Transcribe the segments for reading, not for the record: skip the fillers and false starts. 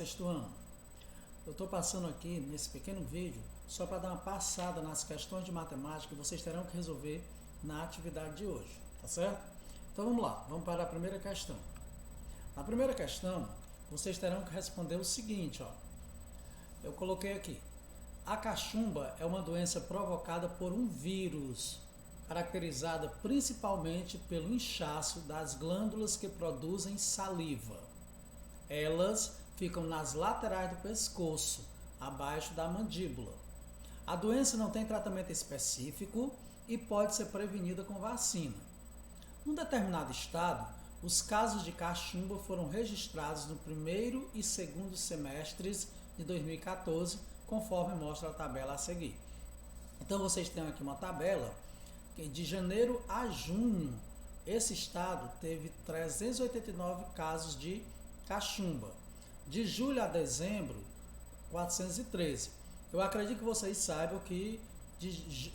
sexto ano. Eu estou passando aqui nesse pequeno vídeo só para dar uma passada nas questões de matemática que vocês terão que resolver na atividade de hoje, tá certo? Então vamos lá, vamos para a primeira questão. Na primeira questão, vocês terão que responder o seguinte, ó. Eu coloquei aqui. A cachumba é uma doença provocada por um vírus, caracterizada principalmente pelo inchaço das glândulas que produzem saliva. Elas ficam nas laterais do pescoço, abaixo da mandíbula. A doença não tem tratamento específico e pode ser prevenida com vacina. Num determinado estado, os casos de cachumba foram registrados no primeiro e segundo semestres de 2014, conforme mostra a tabela a seguir. Então vocês têm aqui uma tabela que de janeiro a junho, esse estado teve 389 casos de cachumba. De julho a dezembro, 413. Eu acredito que vocês saibam que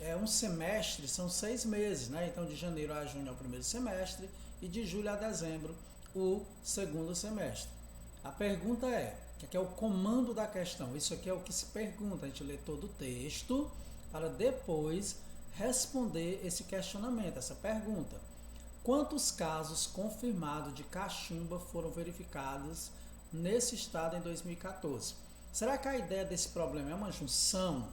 é um semestre, são 6 meses, né? Então de janeiro a junho é o primeiro semestre e de julho a dezembro o segundo semestre. A pergunta é, que aqui é o comando da questão, isso aqui é o que se pergunta, a gente lê todo o texto para depois responder esse questionamento, essa pergunta. Quantos casos confirmados de cachumba foram verificados nesse estado em 2014? Será que a ideia desse problema é uma junção?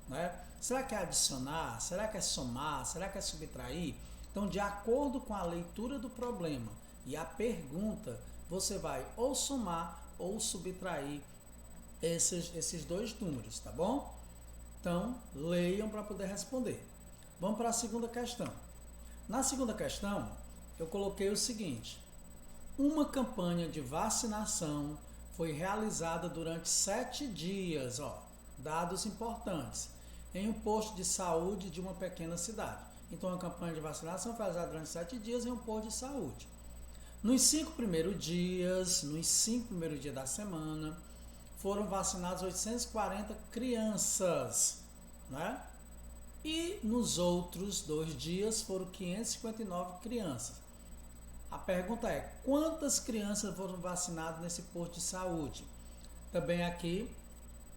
Né? Será que é adicionar? Será que é somar? Será que é subtrair? Então, de acordo com a leitura do problema e a pergunta, você vai ou somar ou subtrair esses dois números, tá bom? Então, leiam para poder responder. Vamos para a segunda questão. Na segunda questão, eu coloquei o seguinte. Uma campanha de vacinação foi realizada durante 7 dias, dados importantes, em um posto de saúde de uma pequena cidade. Então, a campanha de vacinação foi realizada durante 7 dias em um posto de saúde. Nos 5 primeiros dias da semana, foram vacinadas 840 crianças, né? E nos outros 2 dias foram 559 crianças. A pergunta é, quantas crianças foram vacinadas nesse posto de saúde? Também aqui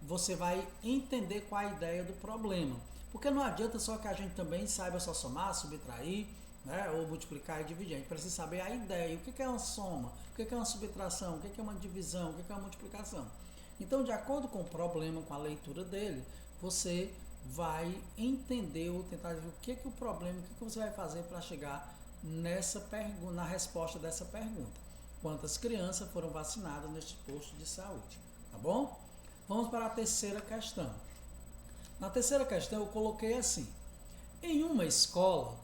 você vai entender qual a ideia do problema. Porque não adianta só que a gente também saiba só somar, subtrair, né, ou multiplicar e dividir. A gente precisa saber a ideia, o que é uma soma, o que é uma subtração, o que é uma divisão, o que é uma multiplicação. Então, de acordo com o problema, com a leitura dele, você vai entender ou tentar ver o que é o problema, o que você vai fazer para chegar na resposta dessa pergunta. Quantas crianças foram vacinadas neste posto de saúde? Tá bom? Vamos para a terceira questão. Na terceira questão eu coloquei assim. Em uma escola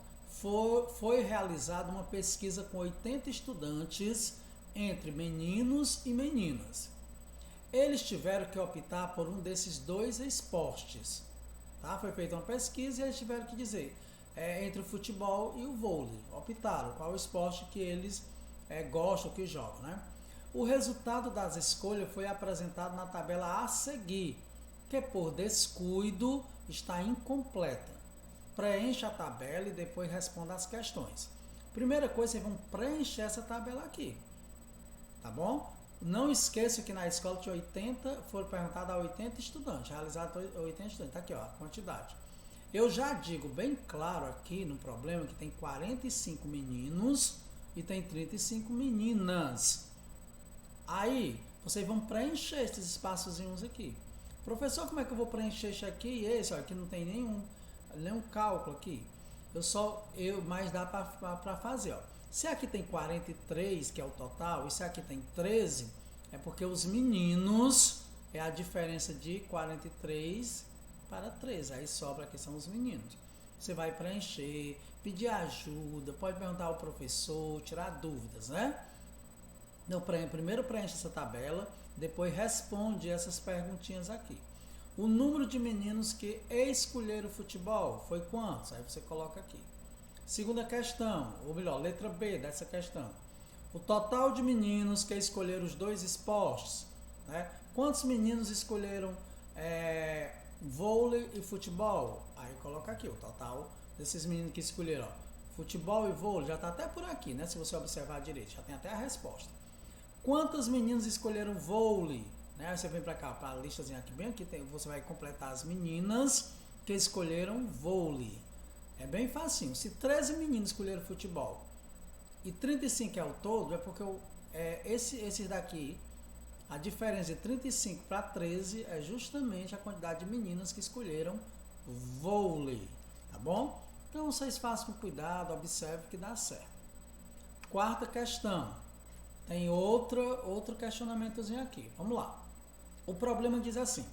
foi realizada uma pesquisa com 80 estudantes entre meninos e meninas. Eles tiveram que optar por um desses 2 esportes. Tá? Foi feita uma pesquisa e eles tiveram que dizer entre o futebol e o vôlei. Optaram qual esporte que eles gostam, que jogam. Né? O resultado das escolhas foi apresentado na tabela a seguir, que por descuido está incompleta. Preencha a tabela e depois responda as questões. Primeira coisa, vocês vão preencher essa tabela aqui. Tá bom? Não esqueça que na escola tinha 80, foram perguntados a 80 estudantes, realizado 80 estudantes. Tá aqui, ó, a quantidade. Eu já digo bem claro aqui no problema que tem 45 meninos e tem 35 meninas. Aí, vocês vão preencher esses espaçozinhos aqui. Professor, como é que eu vou preencher isso aqui e esse? Ó, aqui não tem nenhum cálculo aqui. Mas dá para fazer, ó. Se aqui tem 43, que é o total, e se aqui tem 13, é porque os meninos é a diferença de 43 para 13. Aí sobra aqui são os meninos. Você vai preencher, pedir ajuda, pode perguntar ao professor, tirar dúvidas, né? Então, primeiro preenche essa tabela, depois responde essas perguntinhas aqui. O número de meninos que escolheram o futebol foi quantos? Aí você coloca aqui. Segunda questão, ou melhor, letra B dessa questão. O total de meninos que escolheram os 2 esportes. Né? Quantos meninos escolheram vôlei e futebol? Aí coloca aqui o total desses meninos que escolheram. Futebol e vôlei, já está até por aqui, né? Se você observar direito, já tem até a resposta. Quantas meninas escolheram vôlei? né? Aí você vem para cá, para a listazinha aqui, bem aqui, você vai completar as meninas que escolheram vôlei. É bem facinho. Se 13 meninos escolheram futebol e 35 é o todo, é porque esse daqui, a diferença de 35 para 13 é justamente a quantidade de meninas que escolheram vôlei, tá bom? Então vocês façam com cuidado, observe que dá certo. Quarta questão. Tem outro questionamentozinho aqui. Vamos lá. O problema diz assim: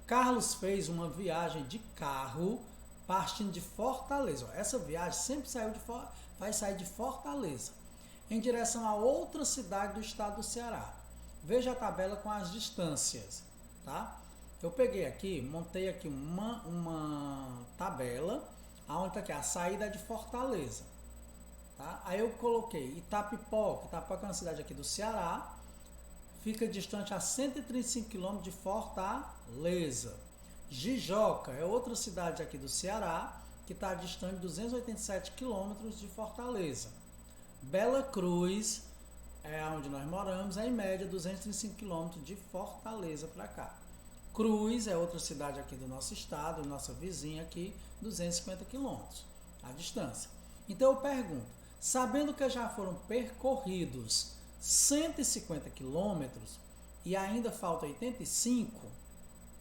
Carlos fez uma viagem de carro partindo de Fortaleza. Essa viagem sempre vai sair de Fortaleza em direção a outra cidade do estado do Ceará. Veja a tabela com as distâncias, tá? Eu peguei aqui, montei aqui uma tabela, onde está aqui a saída de Fortaleza, tá? Aí eu coloquei Itapipoca é uma cidade aqui do Ceará, fica distante a 135 km de Fortaleza. Jijoca é outra cidade aqui do Ceará, que está distante de 287 km de Fortaleza. Bela Cruz é onde nós moramos, é em média 235 km de Fortaleza para cá. Cruz é outra cidade aqui do nosso estado, nossa vizinha aqui, 250 km a distância. Então eu pergunto, sabendo que já foram percorridos 150 quilômetros e ainda falta 85,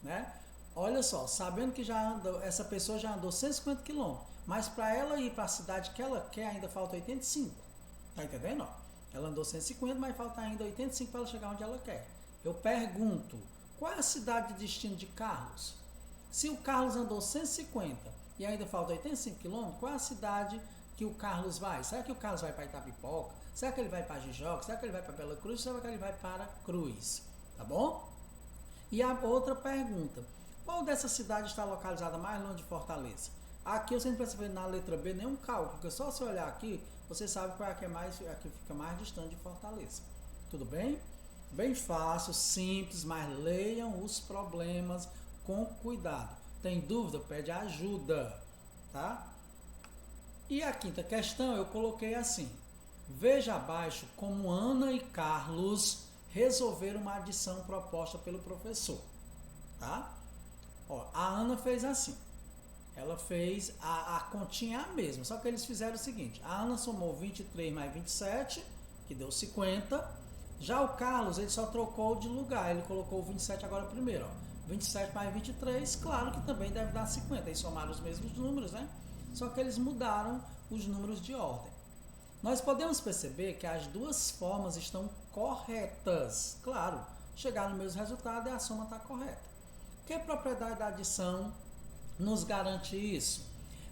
né? Olha só, sabendo que essa pessoa já andou 150 quilômetros, mas para ela ir para a cidade que ela quer ainda falta 85. Tá entendendo? Ela andou 150, mas falta ainda 85 para ela chegar onde ela quer. Eu pergunto, qual é a cidade de destino de Carlos? Se o Carlos andou 150 e ainda falta 85 quilômetros, qual é a cidade que o Carlos vai? Será que o Carlos vai para Itapipoca? Será que ele vai para Jijoca? Será que ele vai para Bela Cruz? Será que ele vai para Cruz? Tá bom? E a outra pergunta, qual dessa cidade está localizada mais longe de Fortaleza? Aqui eu sempre percebi na letra B nenhum cálculo, porque só se olhar aqui, você sabe qual é a que fica mais distante de Fortaleza. Tudo bem? Bem fácil, simples, mas leiam os problemas com cuidado. Tem dúvida? Pede ajuda, tá? E a quinta questão eu coloquei assim: veja abaixo como Ana e Carlos resolveram uma adição proposta pelo professor, tá? Ó, a Ana fez assim, ela fez a continha a mesma, só que eles fizeram o seguinte: a Ana somou 23 mais 27, que deu 50. Já o Carlos, ele só trocou de lugar, ele colocou o 27 agora primeiro, ó. 27 mais 23, claro que também deve dar 50, eles somaram os mesmos números, né? Só que eles mudaram os números de ordem. Nós podemos perceber que as duas formas estão corretas. Claro, chegar no mesmo resultado e a soma está correta. Que propriedade da adição nos garante isso?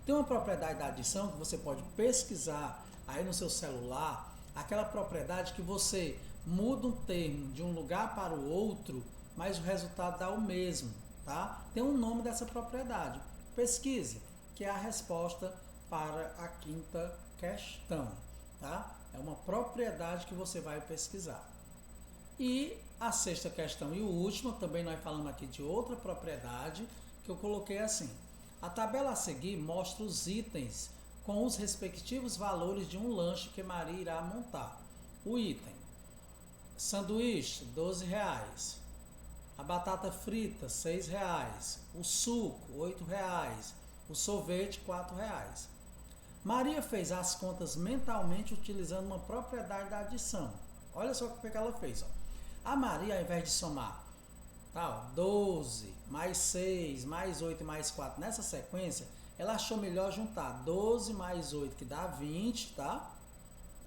Tem uma propriedade da adição que você pode pesquisar aí no seu celular, aquela propriedade que você muda um termo de um lugar para o outro, mas o resultado dá o mesmo, tá? Tem um nome dessa propriedade. Pesquise, que é a resposta para a quinta questão, tá? É uma propriedade que você vai pesquisar. E a sexta questão e o último, também nós falamos aqui de outra propriedade, que eu coloquei assim: a tabela a seguir mostra os itens com os respectivos valores de um lanche que Maria irá montar. O item: sanduíche, R$12. A batata frita, R$6. O suco, R$8. O sorvete, R$4. Maria fez as contas mentalmente utilizando uma propriedade da adição. Olha só o que ela fez. Ó. A Maria, ao invés de somar, tá, ó, 12 mais 6 mais 8 mais 4, nessa sequência, ela achou melhor juntar 12 mais 8, que dá 20, tá?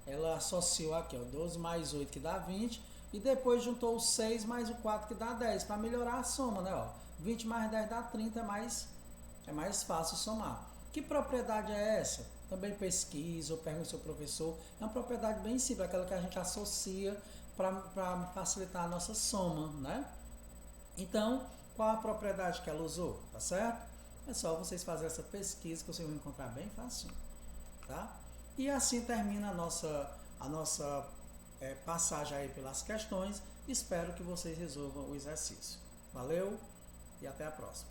Ela associou aqui, ó, 12 mais 8, que dá 20, e depois juntou o 6 mais o 4, que dá 10, para melhorar a soma, né? Ó, 20 mais 10 dá 30, é mais fácil somar. Que propriedade é essa? Também pesquisa ou pergunta ao seu professor. É uma propriedade bem simples, aquela que a gente associa para facilitar a nossa soma, né? Então, qual a propriedade que ela usou? Tá certo? É só vocês fazerem essa pesquisa que vocês vão encontrar bem fácil, tá? E assim termina a nossa passagem aí pelas questões. Espero que vocês resolvam o exercício. Valeu e até a próxima.